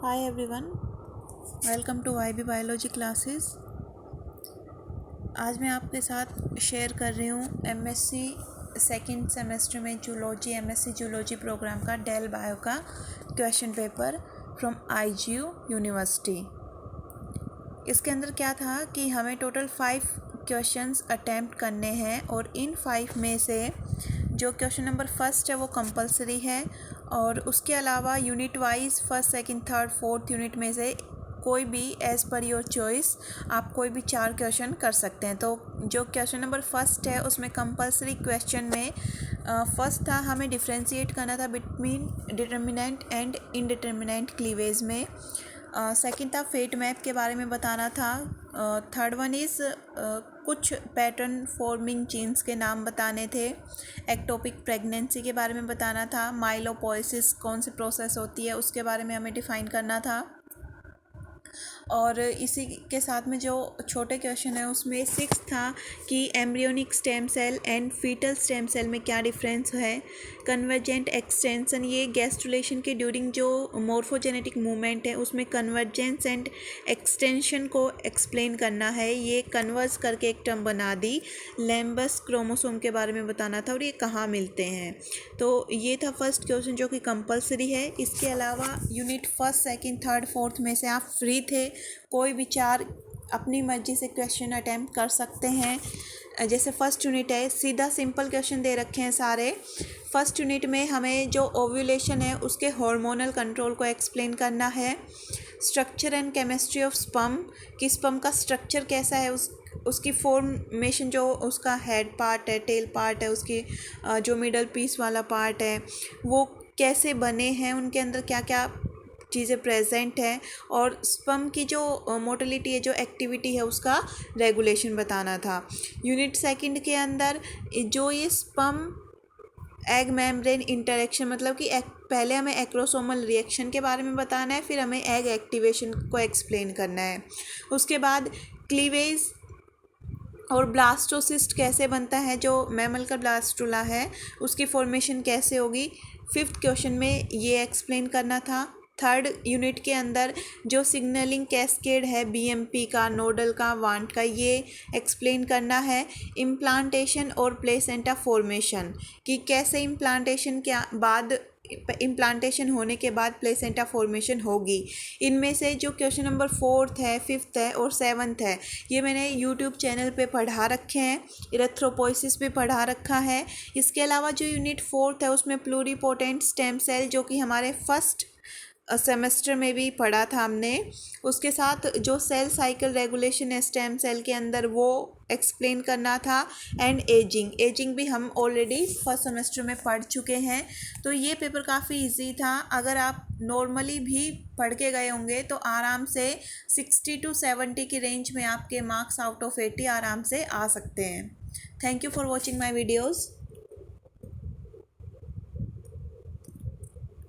Hi everyone, welcome to YB biology classes. आज मैं आपके साथ शेयर कर रही हूँ एमएससी सेकंड सेमेस्टर में जूलॉजी एमएससी जूलॉजी प्रोग्राम का डेल बायो का question paper from IGU university. इसके अंदर क्या था कि हमें टोटल 5 क्वेश्चंस अटैम्प्ट करने हैं और इन 5 में से जो क्वेश्चन नंबर फर्स्ट है वो कंपलसरी है और उसके अलावा unit wise first second third fourth unit में से कोई भी एज़ पर योर चॉइस आप कोई भी 4 क्वेश्चन कर सकते हैं। तो जो क्वेश्चन नंबर फर्स्ट है उसमें कंपलसरी क्वेश्चन में फर्स्ट था हमें डिफ्रेंशिएट करना था between determinant and indeterminate cleavage में। सेकंड था फेट मैप के बारे में बताना था। थर्ड वन इज़ कुछ पैटर्न फॉर्मिंग जीन्स के नाम बताने थे। एक्टोपिक प्रेगनेंसी के बारे में बताना था। माइलोपोइसिस कौन सी प्रोसेस होती है उसके बारे में हमें डिफ़ाइन करना था। और इसी के साथ में जो छोटे क्वेश्चन है उसमें 6 था कि embryonic stem cell and foetal stem cell में क्या डिफरेंस है। कन्वर्जेंट एक्सटेंशन, ये गैस्ट्रुलेशन के ड्यूरिंग जो मोर्फोजेनेटिक मूवमेंट है उसमें कन्वर्जेंस एंड एक्सटेंशन को एक्सप्लेन करना है। ये कन्वर्स करके एक टर्म बना दी। लैम्बस क्रोमोसोम के बारे में बताना था और ये कहाँ मिलते हैं। तो ये था फर्स्ट क्वेश्चन जो कि कंपलसरी है। इसके अलावा unit first second third fourth में से आप फ्री थे, कोई भी 4 अपनी मर्जी से क्वेश्चन अटैम्प्ट कर सकते हैं। जैसे फर्स्ट यूनिट है, सीधा सिंपल क्वेश्चन दे रखे हैं सारे। फर्स्ट यूनिट में हमें जो ओव्यूलेशन है उसके हार्मोनल कंट्रोल को एक्सप्लेन करना है। Structure and chemistry of sperm, कि स्पर्म का स्ट्रक्चर कैसा है, उसकी फॉर्मेशन, जो उसका हेड पार्ट है, टेल पार्ट है, उसकी जो मिडल पीस वाला पार्ट है वो कैसे बने हैं, उनके अंदर क्या क्या चीज़ें प्रेजेंट हैं, और स्पर्म की जो मोटिलिटी है, जो एक्टिविटी है, उसका रेगुलेशन बताना था। यूनिट सेकंड के अंदर जो ये स्पर्म एग मेम्ब्रेन इंटरेक्शन, मतलब कि पहले हमें एक्रोसोमल रिएक्शन के बारे में बताना है, फिर हमें एग एक्टिवेशन को एक्सप्लेन करना है। उसके बाद क्लीवेज और ब्लास्टोसिस्ट कैसे बनता है, जो मैमल का ब्लास्टुला है उसकी फॉर्मेशन कैसे होगी, फिफ्थ क्वेश्चन में ये एक्सप्लेन करना था। थर्ड यूनिट के अंदर जो सिग्नलिंग कैस्केड है बीएमपी का, नोडल का, वांट का, ये एक्सप्लेन करना है। इम्प्लांटेशन और प्लेसेंटा फॉर्मेशन, कि कैसे इम्प्लांटेशन के बाद, इम्प्लांटेशन होने के बाद प्लेसेंटा फॉर्मेशन होगी। इनमें से जो क्वेश्चन नंबर फोर्थ है, फिफ्थ है और सेवन्थ है ये मैंने यूट्यूब चैनल पे पढ़ा रखे हैं। इरेथ्रोपोइसिस पे पढ़ा रखा है। इसके अलावा जो यूनिट फोर्थ है उसमें प्लूरिपोटेंट स्टेम सेल, जो कि हमारे फर्स्ट सेमेस्टर में भी पढ़ा था हमने। उसके साथ जो सेल साइकिल रेगुलेशन है स्टेम सेल के अंदर वो एक्सप्लेन करना था। एंड एजिंग भी हम ऑलरेडी फर्स्ट सेमेस्टर में पढ़ चुके हैं। तो ये पेपर काफ़ी इजी था। अगर आप नॉर्मली भी पढ़ के गए होंगे तो आराम से 60 to 70 की रेंज में आपके मार्क्स आउट ऑफ 80 आराम से आ सकते हैं। Thank you for watching my videos.